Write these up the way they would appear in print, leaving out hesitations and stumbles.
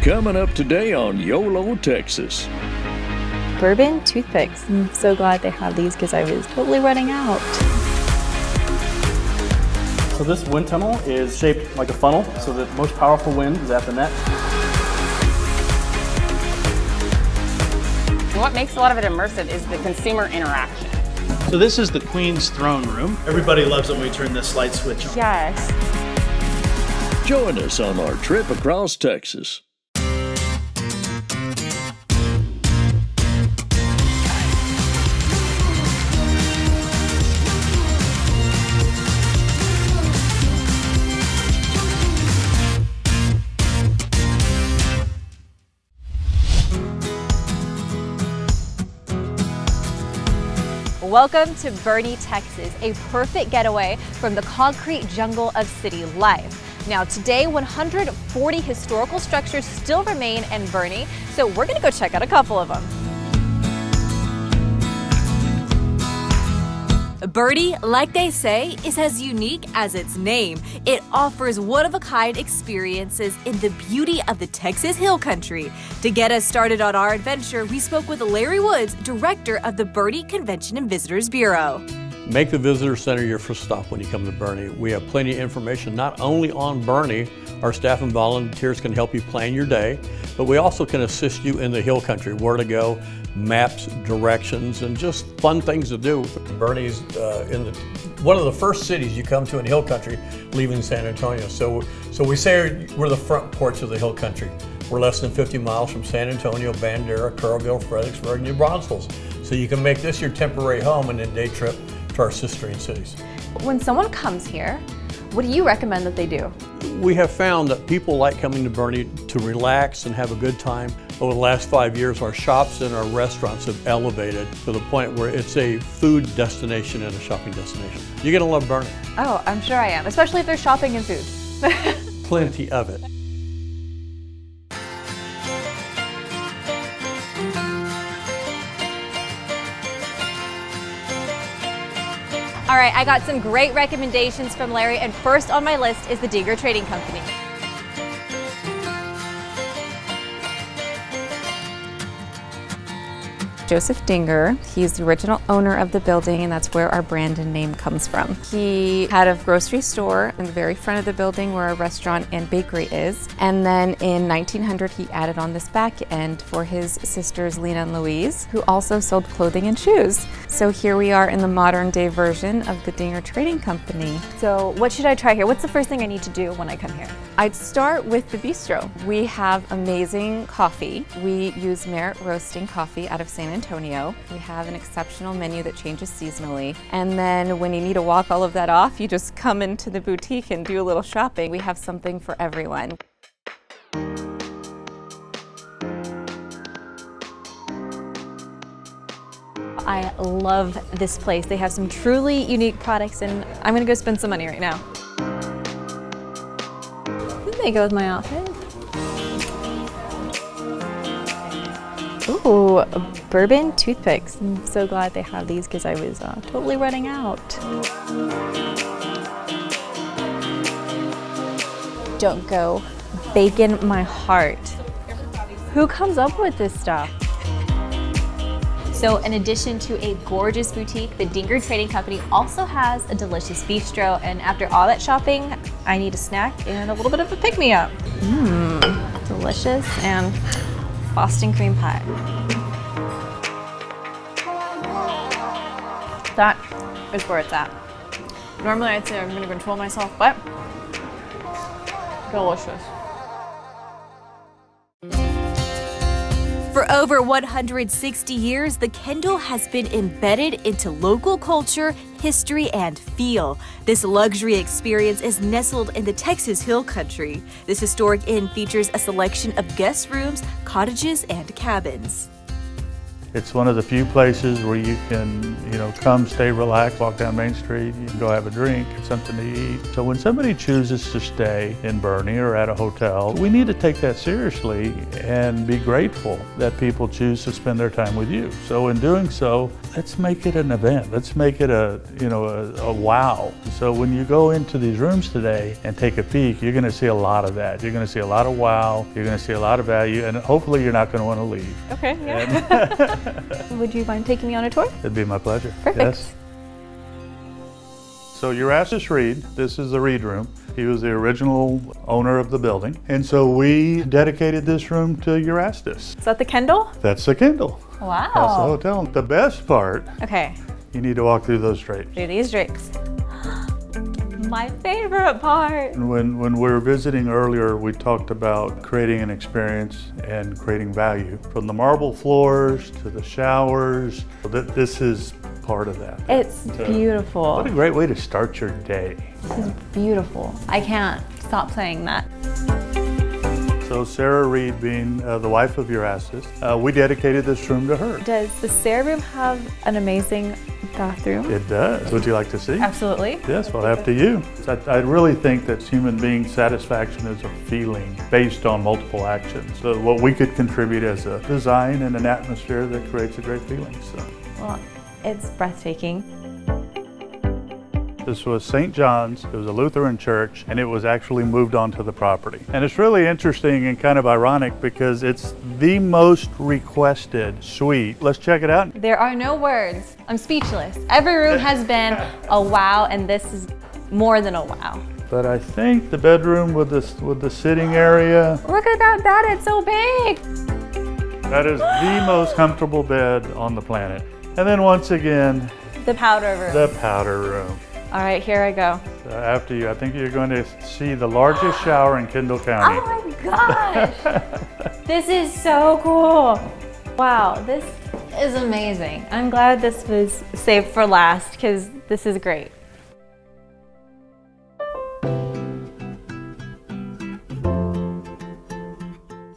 Coming up today on YOLO Texas. Bourbon toothpicks. I'm so glad they have these because I was totally running out. So this wind tunnel is shaped like a funnel, so that the most powerful wind is at the net. What makes a lot of it immersive is the consumer interaction. So this is the Queen's throne room. Everybody loves it when we turn this light switch on. Yes. Join us on our trip across Texas. Welcome to Boerne, Texas, a perfect getaway from the concrete jungle of city life. Now today, 140 historical structures still remain in Boerne, so we're gonna go check out a couple of them. Boerne, like they say, is as unique as its name. It offers one-of-a-kind experiences in the beauty of the Texas Hill Country. To get us started on our adventure, we spoke with Larry Woods, director of the Boerne Convention and Visitors Bureau. Make the visitor center your first stop when you come to Boerne. We have plenty of information not only on Boerne. Our staff and volunteers can help you plan your day, but we also can assist you in the Hill Country, where to go, maps, directions, and just fun things to do. Boerne's one of the first cities you come to in Hill Country, leaving San Antonio. So we say we're the front porch of the Hill Country. We're less than 50 miles from San Antonio, Bandera, Kerrville, Fredericksburg, New Braunfels. So you can make this your temporary home and then day trip to our sistering cities. When someone comes here, what do you recommend that they do? We have found that people like coming to Boerne to relax and have a good time. Over the last 5 years, our shops and our restaurants have elevated to the point where it's a food destination and a shopping destination. You're gonna love Boerne. Oh, I'm sure I am, especially if they're shopping and food. Plenty of it. All right, I got some great recommendations from Larry, and first on my list is the Dienger Trading Company. Joseph Dienger, he's the original owner of the building, and that's where our brand and name comes from. He had a grocery store in the very front of the building where our restaurant and bakery is. And then in 1900, he added on this back end for his sisters, Lena and Louise, who also sold clothing and shoes. So here we are in the modern day version of the Dienger Trading Company. So what should I try here? What's the first thing I need to do when I come here? I'd start with the bistro. We have amazing coffee. We use Merit Roasting coffee out of San Antonio. We have an exceptional menu that changes seasonally. And then when you need to walk all of that off, you just come into the boutique and do a little shopping. We have something for everyone. I love this place. They have some truly unique products, and I'm gonna go spend some money right now. This may go with my outfit. Ooh, bourbon toothpicks. I'm so glad they have these because I was totally running out. Don't go breaking my heart. Who comes up with this stuff? So in addition to a gorgeous boutique, the Dienger Trading Company also has a delicious bistro, and after all that shopping, I need a snack and a little bit of a pick-me-up. Delicious, and Boston cream pie. That is where it's at. Normally I'd say I'm gonna control myself, but delicious. For over 160 years, the Kendall has been embedded into local culture, history, and feel. This luxury experience is nestled in the Texas Hill Country. This historic inn features a selection of guest rooms, cottages, and cabins. It's one of the few places where you can, come, stay, relax, walk down Main Street, you can go have a drink, get something to eat. So when somebody chooses to stay in Boerne or at a hotel, we need to take that seriously and be grateful that people choose to spend their time with you. So in doing so, let's make it an event. Let's make it a wow. So when you go into these rooms today and take a peek, you're going to see a lot of that. You're going to see a lot of wow. You're going to see a lot of value, and hopefully you're not going to want to leave. Okay, yeah. Would you mind taking me on a tour? It'd be my pleasure. Perfect. Yes. So Erastus Reed, this is the Reed room. He was the original owner of the building. And so we dedicated this room to Erastus. Is that the Kendall? That's the Kendall. Wow. That's the hotel. The best part, Okay, you need to walk through those drapes. through these drapes. My favorite part. When we were visiting earlier, we talked about creating an experience and creating value. From the marble floors to the showers, this is part of that. It's beautiful. What a great way to start your day. This is beautiful. I can't stop saying that. So Sarah Reed, being the wife of Erastus, we dedicated this room to her. Does the Sarah room have an amazing bathroom? It does. Would you like to see? Absolutely. Yes, well, after you. I really think that human being satisfaction is a feeling based on multiple actions. So what we could contribute as a design and an atmosphere that creates a great feeling. So. Well, it's breathtaking. This was St. John's. It was a Lutheran church, and it was actually moved onto the property. And it's really interesting and kind of ironic because it's the most requested suite. Let's check it out. There are no words. I'm speechless. Every room has been a wow, and this is more than a wow. But I think the bedroom with the sitting area. Look at that bed, it's so big. That is the most comfortable bed on the planet. And then once again, The powder room. the powder room. All right, here I go. After you, I think you're going to see the largest shower in Kendall County. Oh my gosh! This is so cool. Wow, this is amazing. I'm glad this was saved for last because this is great.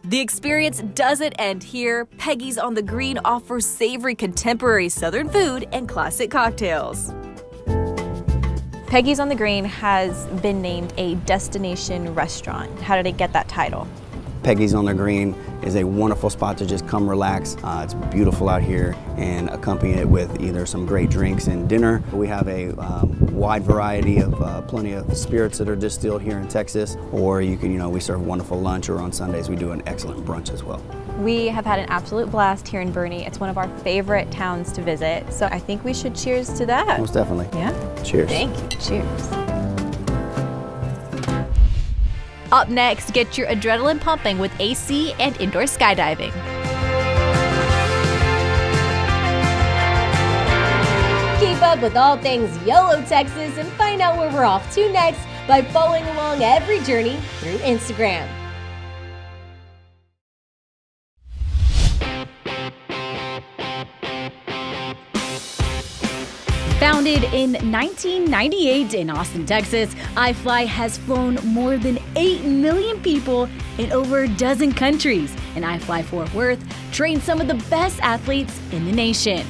The experience doesn't end here. Peggy's on the Green offers savory contemporary Southern food and classic cocktails. Peggy's on the Green has been named a destination restaurant. How did it get that title? Peggy's on the Green is a wonderful spot to just come relax. It's beautiful out here, and accompany it with either some great drinks and dinner. We have a wide variety of plenty of spirits that are distilled here in Texas, or you can, we serve wonderful lunch, or on Sundays we do an excellent brunch as well. We have had an absolute blast here in Boerne. It's one of our favorite towns to visit, so I think we should cheers to that. Most definitely. Yeah? Cheers. Thank you. Cheers. Up next, get your adrenaline pumping with AC and indoor skydiving. Keep up with all things YOLO Texas and find out where we're off to next by following along every journey through Instagram. Founded in 1998 in Austin, Texas, iFly has flown more than 8 million people in over a dozen countries, and iFly Fort Worth trains some of the best athletes in the nation.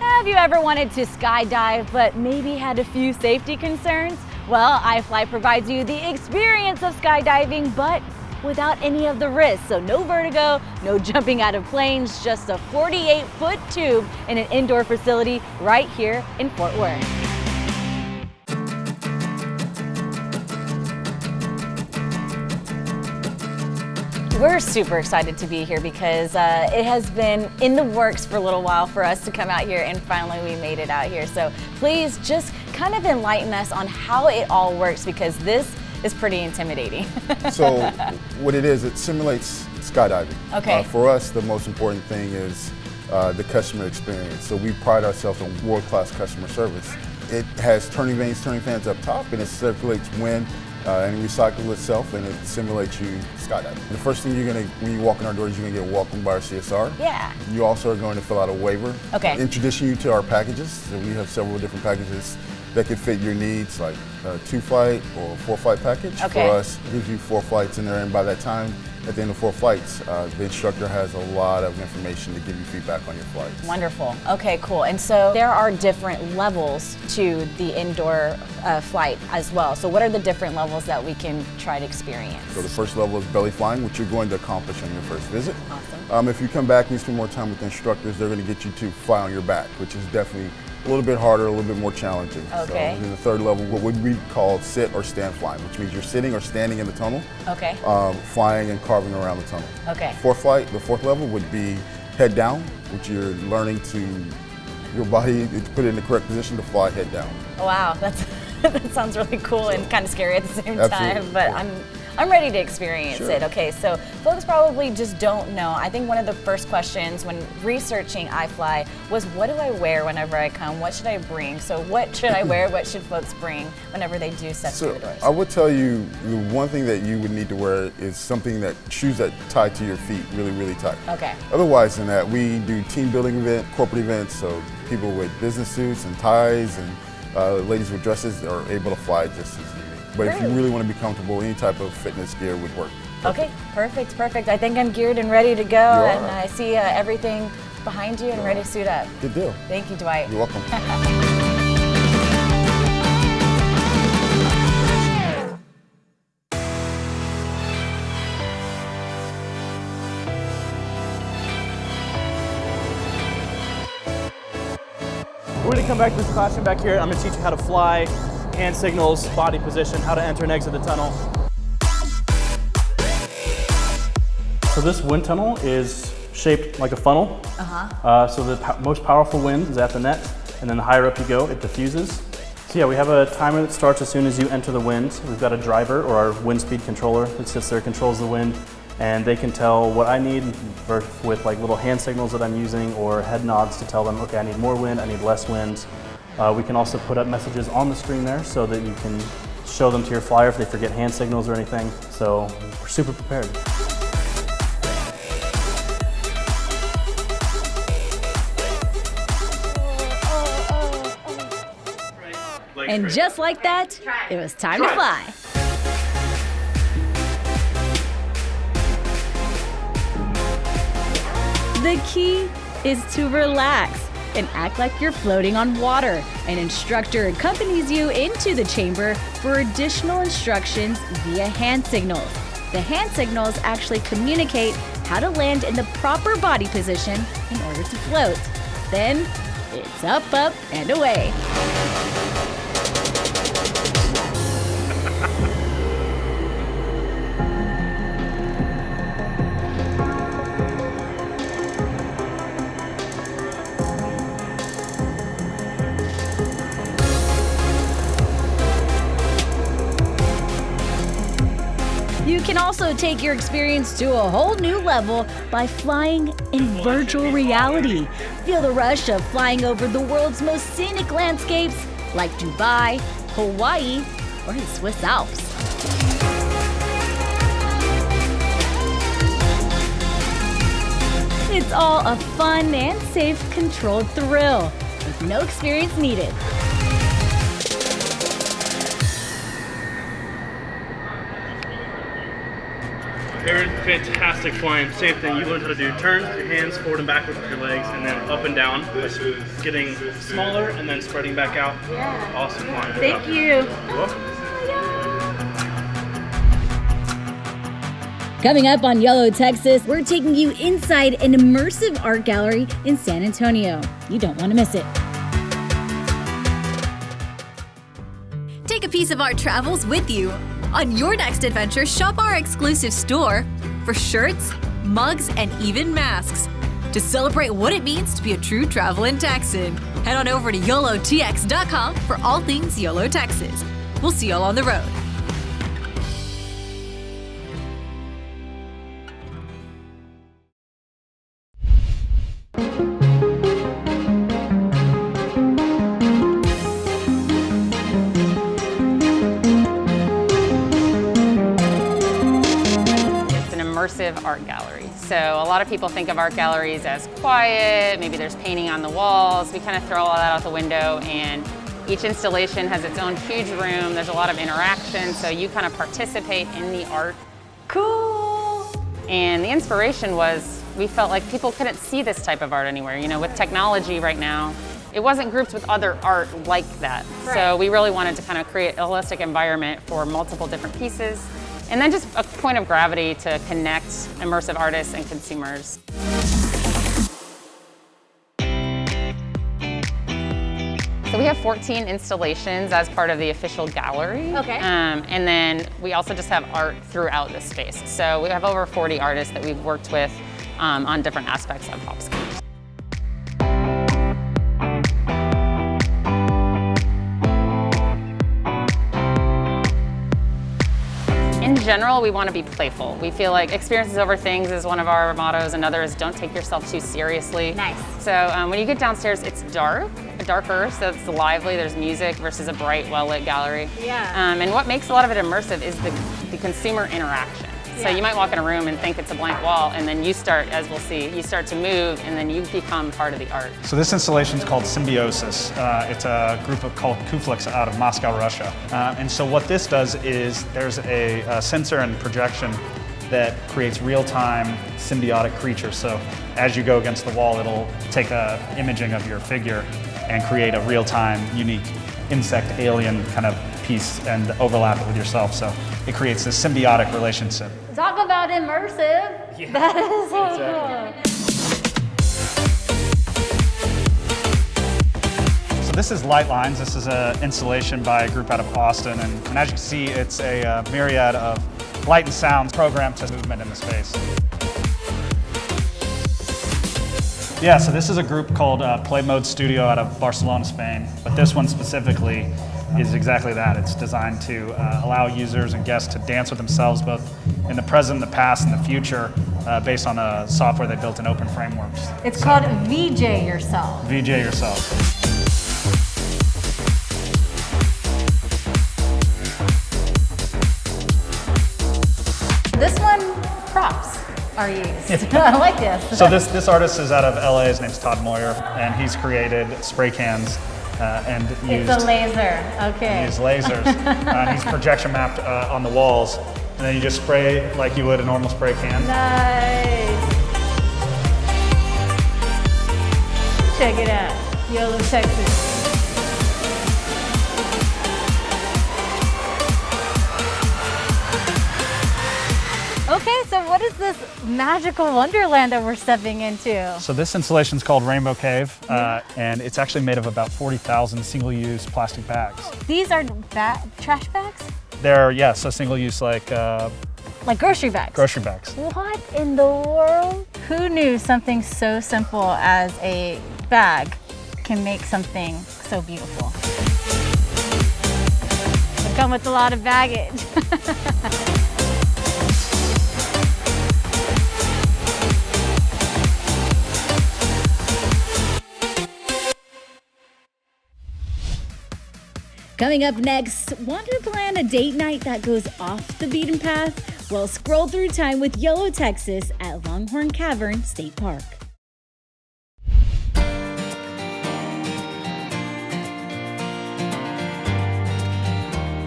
Have you ever wanted to skydive but maybe had a few safety concerns? Well, iFly provides you the experience of skydiving, but without any of the risks. So no vertigo, no jumping out of planes, just a 48-foot tube in an indoor facility right here in Fort Worth. We're super excited to be here because it has been in the works for a little while for us to come out here, and finally we made it out here. So please just kind of enlighten us on how it all works, because this is pretty intimidating. So what it is, it simulates skydiving. Okay. For us, the most important thing is the customer experience. So we pride ourselves on world-class customer service. It has turning vanes, turning fans up top, and it circulates wind and it recycles itself, and it simulates you skydiving. The first thing when you walk in our doors, you're gonna get welcomed by our CSR. Yeah. You also are going to fill out a waiver. Okay. Introducing you to our packages. So we have several different packages that could fit your needs, like a 2-flight or 4-flight package. Okay. For us, it gives you 4 flights in there, and by that time, at the end of 4 flights, the instructor has a lot of information to give you feedback on your flights. Wonderful. Okay, cool. And so there are different levels to the indoor flight as well. So what are the different levels that we can try to experience? So the first level is belly flying, which you're going to accomplish on your first visit. Awesome. If you come back and you spend more time with the instructors, they're going to get you to fly on your back, which is definitely a little bit harder, a little bit more challenging. Okay. So in the third level, what would be called sit or stand flying, which means you're sitting or standing in the tunnel, Okay. flying and carving around the tunnel. Okay. The fourth level would be head down, which you're learning to your body to put it in the correct position to fly head down. Wow, that sounds really cool and kind of scary at the same Absolutely. time, but I'm ready to experience Sure. it. Okay, so folks probably just don't know. I think one of the first questions when researching iFly was, what do I wear whenever I come? What should I bring? So what should I wear? What should folks bring whenever they do step through the doors? I would tell you the one thing that you would need to wear is shoes that tie to your feet really, really tight. Okay. Otherwise than that, we do team building events, corporate events, so people with business suits and ties and ladies with dresses are able to fly just as easy. But if you really want to be comfortable, any type of fitness gear would work. Okay, perfect. I think I'm geared and ready to go, and I see everything behind you and ready to suit up. Good deal. Thank you, Dwight. You're welcome. We're going to come back to this classroom back here. I'm going to teach you how to fly, hand signals, body position, how to enter and exit the tunnel. So this wind tunnel is shaped like a funnel. So the most powerful wind is at the net, and then the higher up you go, it diffuses. So yeah, we have a timer that starts as soon as you enter the wind. We've got a driver, or our wind speed controller, that sits there, controls the wind, and they can tell what I need with like little hand signals that I'm using, or head nods to tell them, okay, I need more wind, I need less wind. We can also put up messages on the screen there so that you can show them to your flyer if they forget hand signals or anything. So we're super prepared. And just like that, it was time to fly. The key is to relax and act like you're floating on water. An instructor accompanies you into the chamber for additional instructions via hand signals. The hand signals actually communicate how to land in the proper body position in order to float. Then it's up, and away. You can also take your experience to a whole new level by flying in virtual reality. Feel the rush of flying over the world's most scenic landscapes like Dubai, Hawaii, or the Swiss Alps. It's all a fun and safe, controlled thrill with no experience needed. Aerin, fantastic flying. Same thing, you learn how to do turns with your hands, forward and backwards with your legs, and then up and down. Just getting smaller and then spreading back out. Yeah. Awesome flying. Thank you. You're welcome. Coming up on YOLO Texas, we're taking you inside an immersive art gallery in San Antonio. You don't want to miss it. Take a piece of our travels with you. On your next adventure, shop our exclusive store for shirts, mugs, and even masks to celebrate what it means to be a true traveling Texan. Head on over to YOLOTX.com for all things YOLO Texas. We'll see y'all on the road. Immersive art gallery. So a lot of people think of art galleries as quiet, maybe there's painting on the walls. We kind of throw all that out the window, and each installation has its own huge room. There's a lot of interaction, so you kind of participate in the art. Cool. And the inspiration was, we felt like people couldn't see this type of art anywhere. You know, with technology right now, it wasn't grouped with other art like that. Right. So we really wanted to kind of create a holistic environment for multiple different pieces, and then just a point of gravity to connect immersive artists and consumers. So we have 14 installations as part of the official gallery. Okay. And then we also just have art throughout the space. So we have over 40 artists that we've worked with on different aspects of Hopscotch. In general, we want to be playful. We feel like experiences over things is one of our mottos. Another is don't take yourself too seriously. Nice. So when you get downstairs, it's darker, so it's lively. There's music versus a bright, well-lit gallery. Yeah. And what makes a lot of it immersive is the consumer interaction. So you might walk in a room and think it's a blank wall, and then you start, as we'll see, you start to move, and then you become part of the art. So this installation is called Symbiosis. It's a group called Kuflix out of Moscow, Russia. And so what this does is there's a sensor and projection that creates real-time symbiotic creatures. So as you go against the wall, it'll take an imaging of your figure and create a real-time, unique insect alien kind of piece and overlap it with yourself. So it creates this symbiotic relationship. Talk about immersive. Yeah. That is so cool. So this is Light Lines. This is an installation by a group out of Austin. And as you can see, it's a myriad of light and sounds programmed to movement in the space. Yeah, so this is a group called Play Mode Studio out of Barcelona, Spain. But this one specifically is exactly that. It's designed to allow users and guests to dance with themselves both in the present, the past, and the future based on a software they built in open frameworks. It's called VJ Yourself. VJ Yourself. This one, props are used. I like this. So this artist is out of LA. His name's Todd Moyer, and he's created spray cans and used. It's a laser. Okay. Used lasers. And he's projection mapped on the walls, and then you just spray like you would a normal spray can. Nice. Check it out. YOLO, Texas. Okay, so what is this magical wonderland that we're stepping into? So this installation is called Rainbow Cave, and it's actually made of about 40,000 single-use plastic bags. These are trash bags? They're, yeah, so single-use like grocery bags? Grocery bags. What in the world? Who knew something so simple as a bag can make something so beautiful? They come with a lot of baggage. Coming up next, want to plan a date night that goes off the beaten path? Well, scroll through time with YOLO Texas at Longhorn Cavern State Park.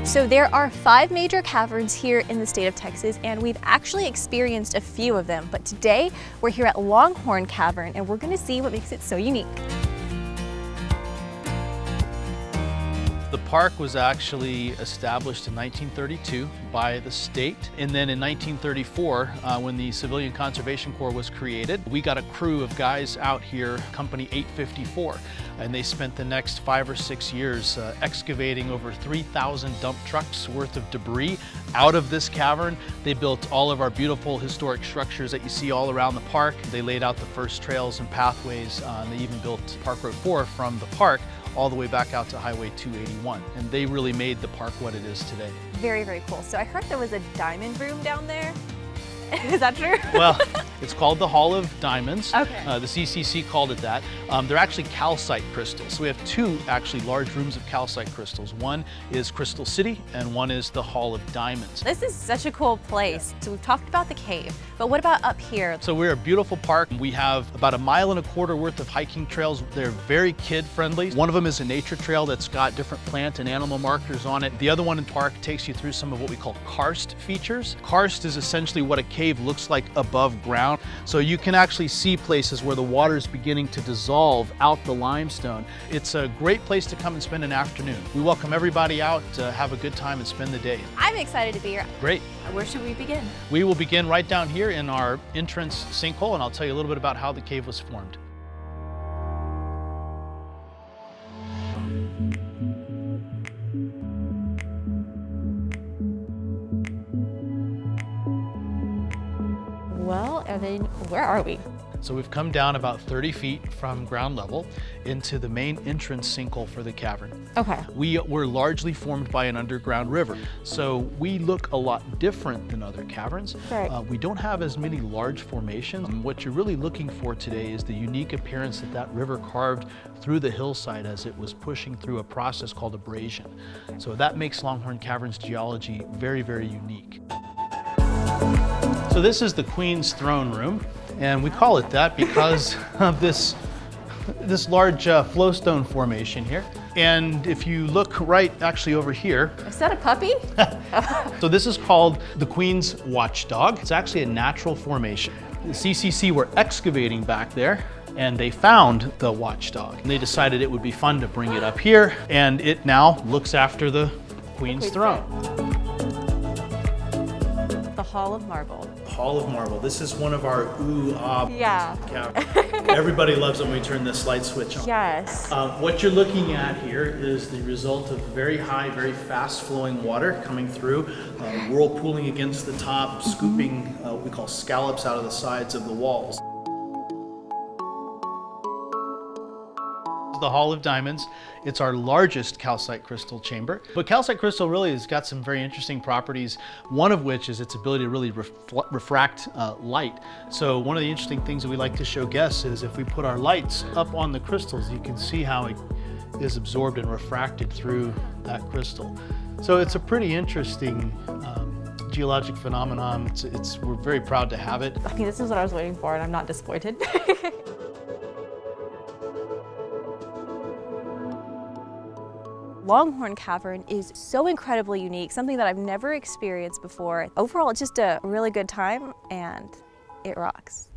So there are 5 major caverns here in the state of Texas, and we've actually experienced a few of them. But today we're here at Longhorn Cavern, and we're going to see what makes it so unique. The park was actually established in 1932 by the state, and then in 1934, when the Civilian Conservation Corps was created, we got a crew of guys out here, Company 854, and they spent the next 5 or 6 years excavating over 3,000 dump trucks worth of debris out of this cavern. They built all of our beautiful historic structures that you see all around the park. They laid out the first trails and pathways, and they even built Park Road 4 from the park all the way back out to Highway 281. And they really made the park what it is today. Very, very cool. So I heard there was a diamond room down there. Is that true? Well, it's called the Hall of Diamonds. Okay. The CCC called it that. They're actually calcite crystals. So we have 2 actually large rooms of calcite crystals. One is Crystal City and one is the Hall of Diamonds. This is such a cool place. So we've talked about the cave, but what about up here? So we're a beautiful park. We have about 1.25 miles worth of hiking trails. They're very kid friendly. One of them is a nature trail that's got different plant and animal markers on it. The other one in the park takes you through some of what we call karst features. Karst is essentially what a kid cave looks like above ground. So you can actually see places where the water is beginning to dissolve out the limestone. It's a great place to come and spend an afternoon. We welcome everybody out to have a good time and spend the day. I'm excited to be here. Great. Where should we begin? We will begin right down here in our entrance sinkhole, and I'll tell you a little bit about how the cave was formed. Well, and then where are we? So we've come down about 30 feet from ground level into the main entrance sinkhole for the cavern. Okay. We were largely formed by an underground river, so we look a lot different than other caverns. Right. We don't have as many large formations. What you're really looking for today is the unique appearance that that river carved through the hillside as it was pushing through a process called abrasion. So that makes Longhorn Cavern's geology very, very unique. So this is the Queen's Throne Room, and we call it that because of this large flowstone formation here. And if you look right actually over here. Is that a puppy? So this is called the Queen's Watchdog. It's actually a natural formation. The CCC were excavating back there, and they found the watchdog. And they decided it would be fun to bring it up here, and it now looks after the Queen's throne. The Hall of Marble. Hall of Marble. This is one of our Yeah. Everybody loves it when we turn this light switch on. Yes. What you're looking at here is the result of very high, very fast flowing water coming through, whirlpooling against the top, scooping what we call scallops out of the sides of the walls. The Hall of Diamonds. It's our largest calcite crystal chamber. But calcite crystal really has got some very interesting properties, one of which is its ability to really refract light. So one of the interesting things that we like to show guests is if we put our lights up on the crystals, you can see how it is absorbed and refracted through that crystal. So it's a pretty interesting geologic phenomenon. We're very proud to have it. I mean, this is what I was waiting for, and I'm not disappointed. Longhorn Cavern is so incredibly unique, something that I've never experienced before. Overall, it's just a really good time, and it rocks.